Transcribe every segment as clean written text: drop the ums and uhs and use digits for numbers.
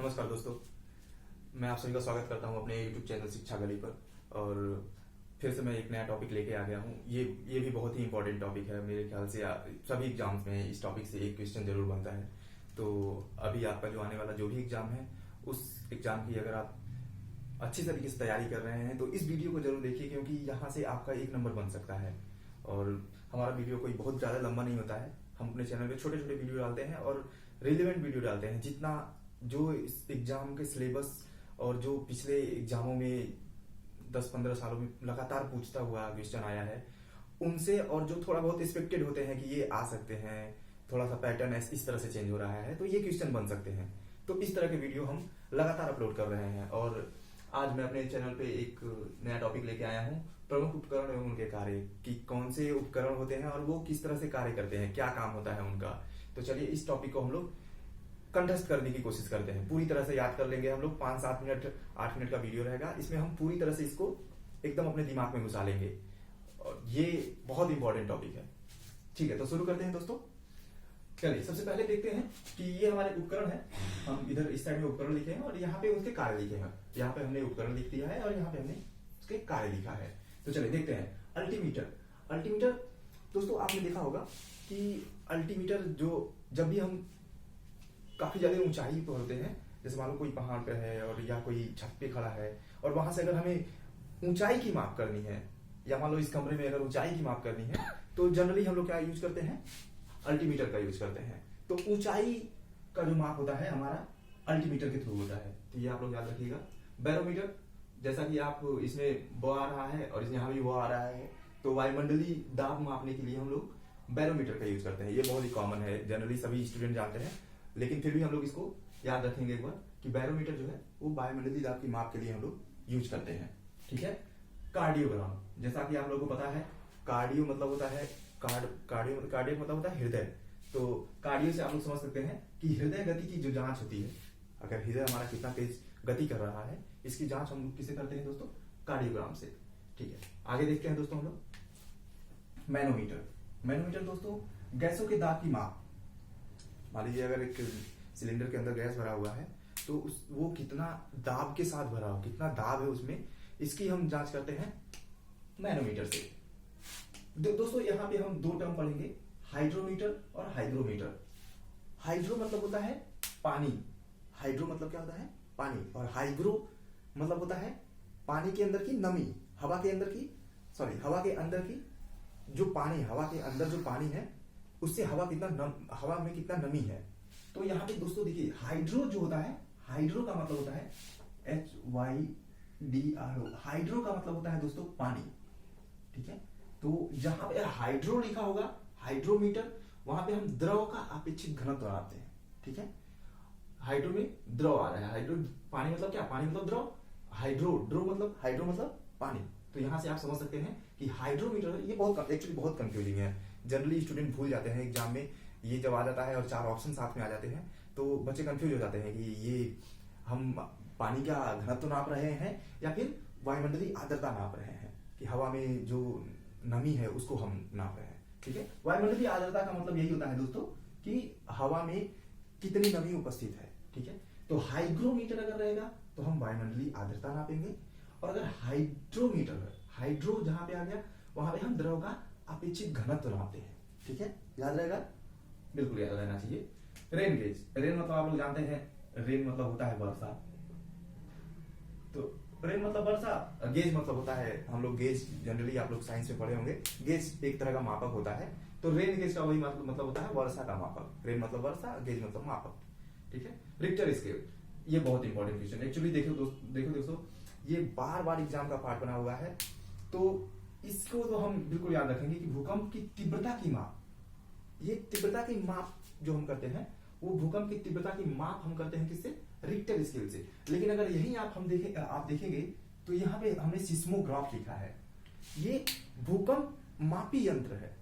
नमस्कार दोस्तों, मैं आप सभी का स्वागत करता हूं अपने YouTube चैनल शिक्षा गली पर। और फिर से मैं एक नया टॉपिक लेके आ गया हूं। ये भी बहुत ही इंपॉर्टेंट टॉपिक है मेरे ख्याल से। सभी एग्जाम्स में इस टॉपिक से एक क्वेश्चन जरूर बनता है। तो अभी आपका जो आने वाला जो भी एग्जाम है, उस एग्जाम की अगर आप अच्छी तरीके से तैयारी कर रहे हैं तो इस वीडियो को जरूर देखिए, क्योंकि यहाँ से आपका एक नंबर बन सकता है। और हमारा वीडियो कोई बहुत ज़्यादा लंबा नहीं होता है। हम अपने चैनल पे छोटे छोटे वीडियो डालते हैं और रिलेवेंट वीडियो डालते हैं। जितना जो इस एग्जाम के सिलेबस और जो पिछले एग्जामों में 10-15 सालों में लगातार पूछता हुआ क्वेश्चन आया है, उनसे और जो थोड़ा बहुत एक्सपेक्टेड होते हैं कि ये आ सकते हैं, थोड़ा सा पैटर्न इस तरह से चेंज हो रहा है तो ये क्वेश्चन बन सकते हैं। तो इस तरह के वीडियो हम लगातार अपलोड कर रहे हैं। और आज मैं अपने चैनल पे एक नया टॉपिक लेके आया हूँ, प्रमुख उपकरण एवं उनके कार्य, कि कौन से उपकरण होते हैं और वो किस तरह से कार्य करते हैं, क्या काम होता है उनका। तो चलिए इस टॉपिक को हम लोग कंठस्थ करने की कोशिश करते हैं, पूरी तरह से याद कर लेंगे हम लोग। 5-7 मिनट 8 मिनट का वीडियो रहेगा, इसमें हम पूरी तरह से इसको एकदम अपने दिमाग में घुसा लेंगे। और ये बहुत इंपॉर्टेंट टॉपिक है। ठीक है, तो शुरू करते हैं दोस्तों। चलिए सबसे पहले देखते हैं कि ये हमारे उपकरण है। हम इधर इस साइड में उपकरण लिखे हैं और यहाँ पे उसके कार्य लिखे हैं। यहाँ पे हमने उपकरण लिख दिया है और यहाँ पे हमने उसके कार्य लिखा है। तो चलिए देखते हैं। अल्टीमीटर। अल्टीमीटर दोस्तों आपने देखा होगा कि अल्टीमीटर जो जब भी हम काफी ज्यादा ऊंचाई पर होते हैं, जैसे मान लो कोई पहाड़ पे है और या कोई छत पे खड़ा है और वहां से अगर हमें ऊंचाई की माप करनी है, या मान लो इस कमरे में अगर ऊंचाई की माप करनी है, तो जनरली हम लोग क्या यूज करते हैं? अल्टीमीटर का यूज करते हैं। तो ऊंचाई का जो माप होता है हमारा अल्टीमीटर के थ्रू होता है। तो ये आप लोग याद रखिएगा। बैरोमीटर, जैसा कि आप इसमें ब आ रहा है और यहाँ भी वो आ रहा है, तो वायुमंडलीय दाब मापने के लिए हम लोग बैरोमीटर का यूज करते हैं। ये बहुत ही कॉमन है, जनरली सभी स्टूडेंट जानते हैं, लेकिन फिर भी हम लोग इसको याद रखेंगे एक बार कि बैरोमीटर जो है वो वायुमंडलीय दाब की माप के लिए हम लोग यूज करते हैं। ठीक है। कार्डियोग्राम, जैसा कि आप लोगों को पता है, कार्डियो मतलब होता है कार्डियो मतलब होता है हृदय। तो कार्डियो से आप लोग समझ सकते हैं कि हृदय गति की जो जांच होती है, अगर हृदय हमारा कितना तेज गति कर रहा है, इसकी जांच हम लोग किसे करते हैं दोस्तों? कार्डियोग्राम से। ठीक है, आगे देखते हैं दोस्तों हम लोग। मैनोमीटर। मैनोमीटर दोस्तों गैसों के दाब की माप। मान लीजिए अगर एक सिलेंडर के अंदर गैस भरा हुआ है तो वो कितना दाब के साथ भरा हो, कितना दाब है उसमें, इसकी हम जांच करते हैं मैनोमीटर से। दोस्तों यहाँ पे हम दो टर्म पढ़ेंगे, हाइड्रोमीटर और हाइग्रोमीटर। हाइड्रो मतलब होता है पानी, हाइड्रो मतलब क्या होता है? पानी। और हाइग्रो मतलब होता है पानी के अंदर की नमी, हवा के अंदर की जो पानी, हवा के अंदर जो पानी है उससे हवा में कितना नमी है। तो यहाँ पे दोस्तों देखिए, हाइड्रो जो होता है, हाइड्रो का मतलब होता है HYDRO। हाइड्रो का मतलब होता है दोस्तों पानी। ठीक है, तो जहां पे हाइड्रो लिखा होगा, हाइड्रोमीटर, वहां पे हम द्रव का अपेक्षित घनत्व बनाते हैं। ठीक है, हाइड्रो में द्रव आ रहा है, हाइड्रो पानी मतलब क्या? पानी मतलब द्रव, हाइड्रो मतलब पानी। तो यहां से आप समझ सकते हैं कि हाइड्रोमीटर, ये एक्चुअली बहुत कंफ्यूजिंग है। जनरली स्टूडेंट भूल जाते हैं एग्जाम में, ये जब आ जाता है और 4 ऑप्शन साथ में आ जाते हैं तो बच्चे कंफ्यूज हो जाते हैं कि ये हम पानी का घनत्व नाप रहे हैं या फिर वायुमंडलीय आर्द्रता नाप रहे हैं, कि हवा में जो नमी है उसको हम नाप रहे हैं। ठीक है, वायुमंडलीय आर्द्रता का मतलब यही होता है दोस्तों कि हवा में कितनी नमी उपस्थित है। ठीक है, तो हाइग्रोमीटर अगर रहेगा तो हम वायुमंडलीय आर्द्रता नापेंगे, और अगर हाइड्रोमीटर, हाइड्रो जहां पे आ गया वहां पे हम द्रव का अपेक्षित घनत्व नापते हैं। ठीक है, याद रहेगा, बिल्कुल याद रहना चाहिए। Rain gauge. रेन मतलब आप लोग जानते हैं, रेन मतलब होता है वर्षा। तो रेन मतलब वर्षा, गेज मतलब होता है, हम लोग गेज जनरली आप लोग साइंस में पढ़े होंगे, गेज एक तरह का मापक होता है। तो रेन गेज का वही मतलब होता है वर्षा का मापक। रेन मतलब वर्षा, गेज मतलब मापक। ठीक है, रिक्टर स्केल, ये बहुत इंपॉर्टेंट क्वेश्चन एक्चुअली। देखो दोस्तों, ये बार बार एग्जाम का पार्ट बना हुआ है, तो इसको तो हम बिल्कुल याद रखेंगे कि भूकंप की तीव्रता की माप, ये तीव्रता की माप जो हम करते हैं, वो भूकंप की तीव्रता की माप हम करते हैं किससे? रिक्टर स्केल से। लेकिन अगर यही आप देखेंगे तो यहाँ पे हमने सिस्मोग्राफ लिखा है। ये भूकंप मापी यंत्र है।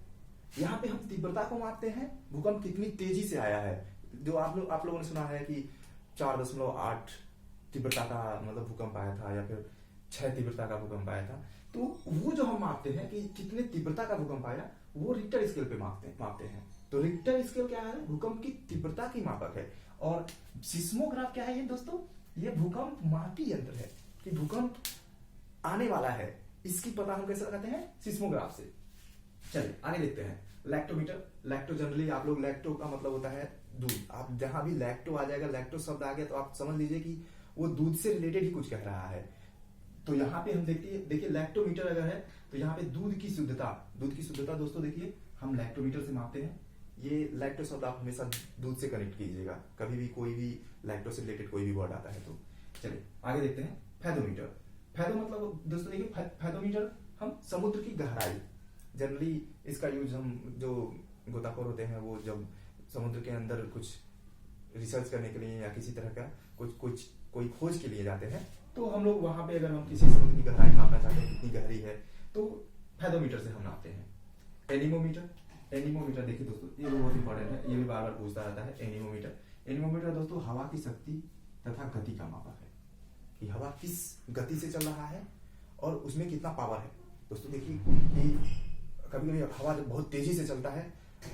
यहाँ पे हम तीव्रता को मापते हैं, भूकंप कितनी तेजी से आया है। जो आप लोगों ने सुना है कि 4.8 तीव्रता का मतलब भूकंप आया था, या फिर 6 तीव्रता का भूकंप आया था। तो वो जो हम मापते हैं कि कितने तीव्रता का भूकंप आया, वो रिक्टर स्केल पे मापते हैं। तो रिक्टर स्केल क्या है? भूकंप की तीव्रता की मापक है। और सिस्मोग्राफ क्या है ये दोस्तों? ये भूकंप मापी यंत्र है कि भूकंप आने वाला है, इसकी पता हम कैसे लगाते हैं? सिस्मोग्राफ से। चलिए आगे देखते हैं। लैक्टोमीटर। लैक्टो जनरली आप लोग, लैक्टो का मतलब होता है दूध। आप जहां भी लैक्टो आ जाएगा, लैक्टो शब्द आ गया तो आप समझ लीजिए कि वो दूध से रिलेटेड ही कुछ कह रहा है। तो यहाँ पे हम देखिए लैक्टोमीटर अगर है तो यहाँ पे दूध की शुद्धता दोस्तों देखिए हम लैक्टोमीटर से मापते हैं। ये लैक्टो शब्द आप हमेशा दूध से कनेक्ट कीजिएगा, कभी भी कोई भी लैक्टो से रिलेटेड कोई भी वर्ड आता है तो। चलिए आगे देखते हैं। फैथोमीटर। फैथो मतलब दोस्तों देखिए फैथोमीटर हम समुद्र की गहराई, जनरली इसका यूज हम जो गोताखोर होते हैं वो जब समुद्र के अंदर कुछ रिसर्च करने के लिए या किसी तरह का कोई खोज के लिए जाते हैं तो हम लोग वहां पे अगर हम किसी समुद्र की गहराई मापना चाहते हैं कितनी गहरी है तो फैथोमीटर से हम नापते हैं। एनीमोमीटर देखिए दोस्तों ये बहुत इंपॉर्टेंट है, ये भी बार बार पूछता रहता है। एनीमोमीटर दोस्तों हवा की शक्ति तथा गति का मापक है कि हवा किस गति से चल रहा है और उसमें कितना पावर है। दोस्तों देखिए कभी कभी हवा जब बहुत तेजी से चलता है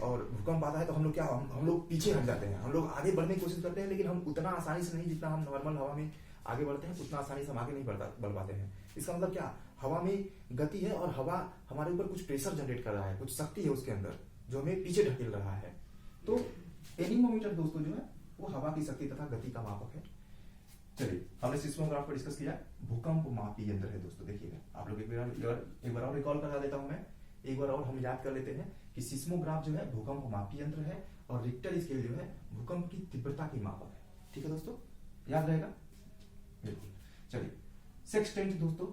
और भूकंप आता है तो हम लोग हम लोग पीछे हट जाते हैं, हम लोग आगे बढ़ने की कोशिश करते हैं लेकिन हम उतना आसानी से नहीं, जितना हम नॉर्मल हवा में आगे बढ़ते हैं उतना आसानी से हम आगे नहीं बढ़ पाते हैं। इसका मतलब क्या? हवा में गति है और हवा हमारे ऊपर कुछ प्रेशर जनरेट कर रहा है, कुछ शक्ति है उसके अंदर जो हमें पीछे ढकेल रहा है। तो एनीमोमीटर दोस्तों जो है वो हवा की शक्ति तथा गति का मापक है। चलिए हमने सिस्मोग्राफ पर डिस्कस किया। भूकंप मापी यंत्र है दोस्तों, देखिएगा आप लोग एक बार और रिकॉल करा देता हूं मैं, एक बार और हम याद कर लेते हैं कि सिस्मोग्राफ जो है भूकंप मापी यंत्र है और रिक्टर स्केल जो है भूकंप की तीव्रता की मापक है। ठीक है दोस्तों, याद रहेगा बिल्कुल। चलिए सेक्सटेंट दोस्तों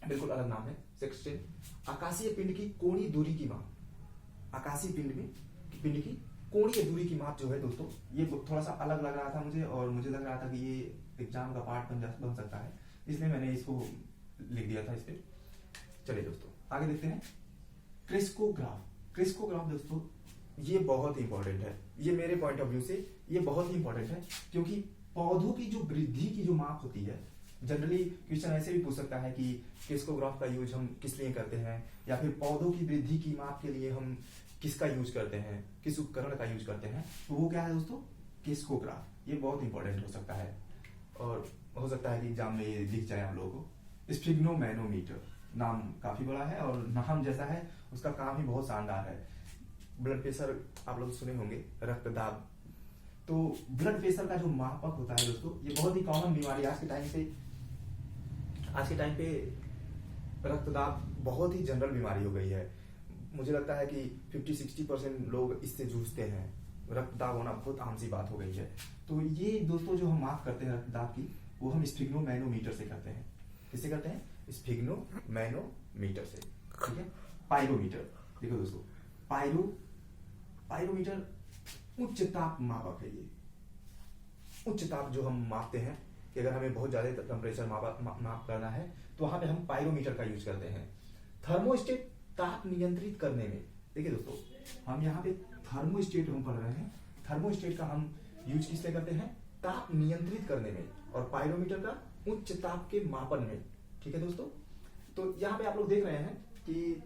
बिल्कुल अलग नाम है सेक्सटेंट। आकाशीय पिंड की कोणीय दूरी की माप। आकाशीय पिंड की कोणीय दूरी की माप जो है दोस्तों ये थोड़ा सा अलग लग रहा था मुझे और मुझे लग रहा था कि ये एग्जाम का पार्ट बन सकता है, इसलिए मैंने इसको लिख दिया था इस पे। चलिए दोस्तों आगे देखते हैं। क्रिस्कोग्राफ दोस्तों ये बहुत इंपॉर्टेंट है, ये मेरे पॉइंट ऑफ व्यू से ये बहुत ही इंपॉर्टेंट है क्योंकि पौधों की जो वृद्धि की जो माप होती है, जनरली क्वेश्चन ऐसे भी पूछ सकता है कि क्रिस्कोग्राफ का यूज हम किस लिए करते हैं या फिर पौधों की वृद्धि की माप के लिए हम किसका यूज करते हैं, किस उपकरण का यूज करते हैं, तो वो क्या है दोस्तों? क्रिस्कोग्राफ। ये बहुत इंपॉर्टेंट हो सकता है और हो सकता है कि एग्जाम में ये दिख जाए आप लोगों को। स्फिग्नोमैनोमीटर नाम काफी बड़ा है और नाम जैसा है उसका काम ही बहुत शानदार है। ब्लड प्रेशर आप लोग सुने होंगे, रक्तदाब। तो ब्लड प्रेशर का जो मापक होता है दोस्तों ये बहुत ही कॉमन बीमारी आज के टाइम पे रक्तदाब बहुत ही जनरल बीमारी हो गई है। मुझे लगता है कि 50-60% लोग इससे जूझते हैं, रक्तदाब होना बहुत आम सी बात हो गई है। तो ये दोस्तों जो हम माप करते हैं रक्तदाब की वो हम स्फिग्नोमैनोमीटर से करते हैं। किससे करते हैं? स्फिग्नोमैनोमीटर से। ठीक है। पायरोमीटर देखो दोस्तों, पायरोमीटर उच्च ताप मापक है। ये उच्च ताप जो हम मापते हैं कि अगर हमें बहुत ज्यादा टेम्परेचर माप करना है तो वहां पे हम पायरोमीटर का यूज करते हैं। थर्मोस्टेट ताप नियंत्रित करने में, देखिए दोस्तों हम यहाँ पे थर्मोस्टेट हम पढ़ रहे हैं, थर्मोस्टेट का हम यूज किससे करते हैं? ताप नियंत्रित करने में, और पायरोमीटर का उच्च ताप के मापन में। ठीक है दोस्तों, तो यहाँ पे आप लोग देख रहे हैं कि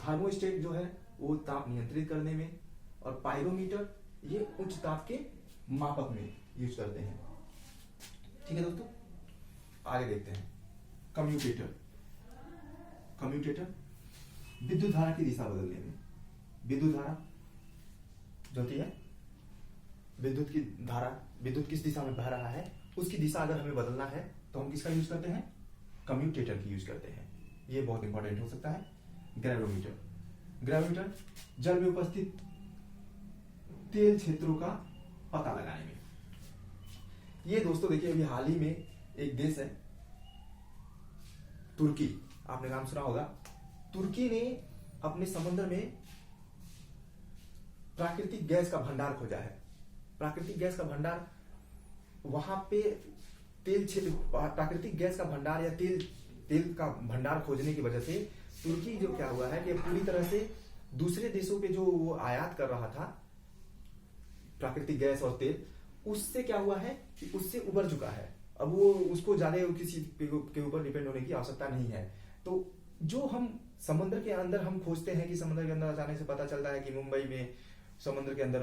थर्मोस्टेट जो है वो ताप नियंत्रित करने में और पायरोमीटर ये उच्च ताप के मापक में यूज करते हैं। ठीक है दोस्तों, आगे देखते हैं। कम्यूटेटर विद्युत धारा की दिशा बदलने में। विद्युत धारा जो होती है, विद्युत किस दिशा में बह रहा है उसकी दिशा अगर हमें बदलना है तो हम किसका यूज करते हैं? कम्यूटेटर की यूज करते हैं। ये बहुत इंपॉर्टेंट हो सकता है। ग्रेविमीटर जल में उपस्थित तेल क्षेत्रों का पता लगाने में। ये दोस्तों देखिए अभी हाल ही में एक देश है तुर्की, आपने नाम सुना होगा। तुर्की ने अपने समुद्र में प्राकृतिक गैस का भंडार खोजा है। प्राकृतिक गैस का भंडार वहां पे प्राकृतिक गैस का भंडार या तेल का भंडार खोजने की वजह से तुर्की जो क्या हुआ है कि पूरी तरह से दूसरे देशों पे जो वो आयात कर रहा था प्राकृतिक गैस और तेल, उससे क्या हुआ है कि उससे उबर चुका है। अब वो उसको ज्यादा किसी के ऊपर डिपेंड होने की आवश्यकता नहीं है। तो जो हम समुद्र के अंदर हम खोजते हैं कि समुद्र के अंदर जाने से पता चलता है कि मुंबई में समुद्र के अंदर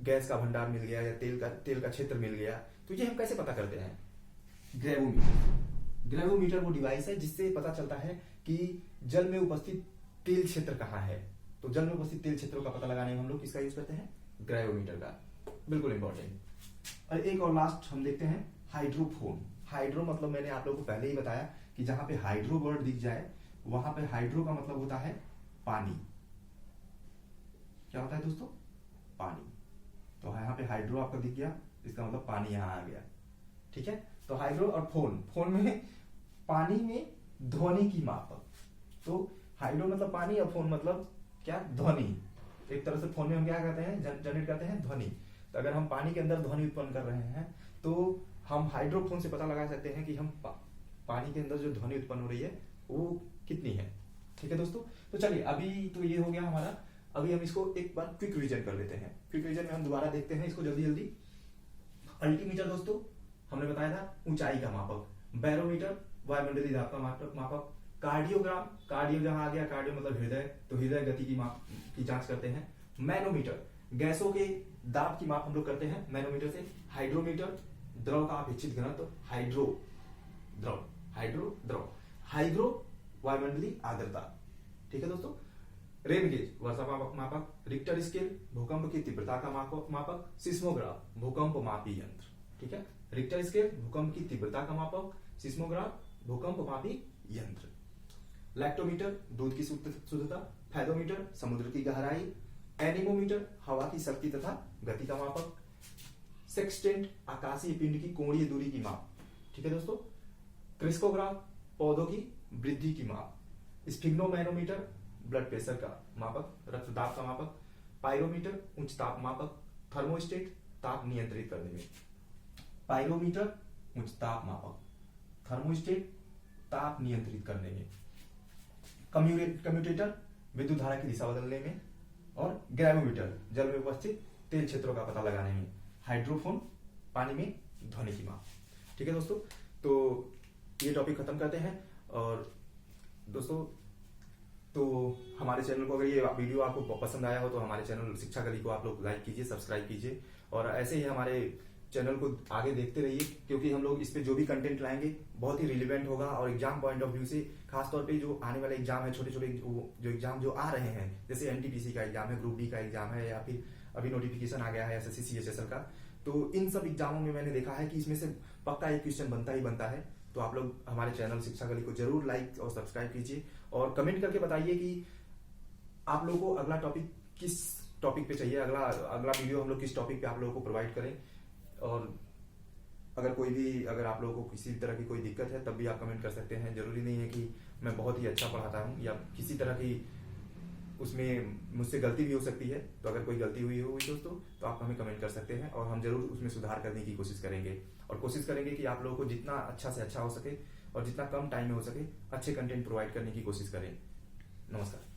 गैस का भंडार मिल गया या तेल का क्षेत्र मिल गया, तो ये हम कैसे पता करते हैं? ग्रेवोमीटर वो डिवाइस है जिससे पता चलता है कि जल में उपस्थित तेल क्षेत्र कहाँ है। तो जल में उपस्थित तेल क्षेत्रों का पता लगाने में हम लोग किसका यूज करते हैं? ग्रेवोमीटर का। बिल्कुल इंपॉर्टेंट। और एक और लास्ट हम देखते हैं हाइड्रोफोन। हाइड्रो मतलब मैंने आप लोगों को पहले ही बताया कि जहां पे हाइड्रो वर्ड दिख जाए वहां पे हाइड्रो का मतलब होता है पानी। क्या होता है दोस्तों? पानी। तो यहाँ पे हाइड्रो आपका दिख गया, इसका मतलब पानी यहाँ आ गया। ठीक है, तो हाइड्रो और फोन में पानी में ध्वनि की मापक। तो हाइड्रो मतलब पानी और फोन मतलब क्या? ध्वनि। एक तरह से फोन में हम क्या करते हैं? जनरेट करते हैं ध्वनि। तो अगर हम पानी के अंदर ध्वनि उत्पन्न कर रहे हैं तो हम हाइड्रोफोन से पता लगा सकते हैं कि हम पानी के अंदर जो ध्वनि उत्पन्न हो रही है वो कितनी है। ठीक है दोस्तों, तो चलिए अभी तो ये हो गया हमारा। अभी हम इसको एक बार क्विक रिवीजन कर लेते हैं। क्विक रिवीजन में हम दोबारा देखते हैं इसको जल्दी जल्दी। अल्टीमीटर दोस्तों हमने बताया था ऊंचाई का मापक। बैरोमीटर वायुमंडलीय दाब का मापक। कार्डियोग्राम, कार्डियो जहां आ गया, कार्डियो मतलब हृदय, तो हृदय गति की जांच करते हैं। मैनोमीटर गैसों के दाब की माप हम लोग करते हैं मैनोमीटर से। हाइड्रोमीटर द्रव का अपेक्षित घनत्व, हाइड्रो द्रव, हाइग्रो वायुमंडलीय आर्द्रता। ठीक है दोस्तों। रेन गेज वर्षा मापक। रिक्टर स्केल भूकंप की तीव्रता का मापक। सिस्मोग्राफ भूकंप मापी यंत्र। ठीक है, रिक्टर स्केल भूकंप की तीव्रता का मापक, सिस्मोग्राफ भूकंप मापी यंत्र। लैक्टोमीटर दूध की शुद्धता। फैदोमीटर समुद्र की गहराई। एनीमोमीटर हवा की शक्ति तथा गति का मापक। सेक्सटेंट आकाशीय पिंड की कोणीय दूरी की माप। ठीक है दोस्तों। क्रिस्कोग्राफ पौधों की वृद्धि की माप। स्फिग्नोमैनोमीटर ब्लड प्रेशर का मापक, रक्तदाब का मापक। पायरोमीटर उच्च ताप मापक। थर्मोस्टेट ताप नियंत्रित करने में। पायरोमीटर उच्च ताप मापक, थर्मोस्टेट ताप नियंत्रित करने में। कम्यूटेटर विद्युत धारा की दिशा बदलने में। और ग्रेवोमीटर जल में उपस्थित तेल क्षेत्रों का पता लगाने में। हाइड्रोफोन पानी में ध्वनि की माप। ठीक है दोस्तों, तो ये टॉपिक खत्म करते हैं। और दोस्तों तो हमारे चैनल को अगर ये वीडियो आपको पसंद आया हो तो हमारे चैनल शिक्षा गली को आप लोग लाइक कीजिए, सब्सक्राइब कीजिए और ऐसे ही हमारे चैनल को आगे देखते रहिए, क्योंकि हम लोग इस पे जो भी कंटेंट लाएंगे बहुत ही रिलेवेंट होगा और एग्जाम पॉइंट ऑफ व्यू से, खासतौर पे जो आने वाले एग्जाम है, छोटे छोटे जो एग्जाम जो आ रहे हैं, जैसे एनटीपीसी का एग्जाम है, ग्रुप डी का एग्जाम है, या फिर अभी नोटिफिकेशन आ गया है एसएससी सीएचएसएल का, तो इन सब एग्जामों में मैंने देखा है कि इसमें से पक्का एक क्वेश्चन बनता ही बनता है। तो आप लोग हमारे चैनल शिक्षा गली को जरूर लाइक और सब्सक्राइब कीजिए और कमेंट करके बताइए कि आप लोगों को अगला टॉपिक किस टॉपिक पे चाहिए, अगला वीडियो हम लोग किस टॉपिक पे आप लोगों को प्रोवाइड करें। और अगर आप लोगों को किसी तरह की कोई दिक्कत है तब भी आप कमेंट कर सकते हैं। जरूरी नहीं है कि मैं बहुत ही अच्छा पढ़ाता हूँ या किसी तरह की उसमें मुझसे गलती भी हो सकती है। तो अगर कोई गलती हुई दोस्तों तो आप हमें कमेंट कर सकते हैं और हम जरूर उसमें सुधार करने की कोशिश करेंगे और कोशिश करेंगे कि आप लोगों को जितना अच्छा से अच्छा हो सके और जितना कम टाइम में हो सके अच्छे कंटेंट प्रोवाइड करने की कोशिश करें। नमस्कार।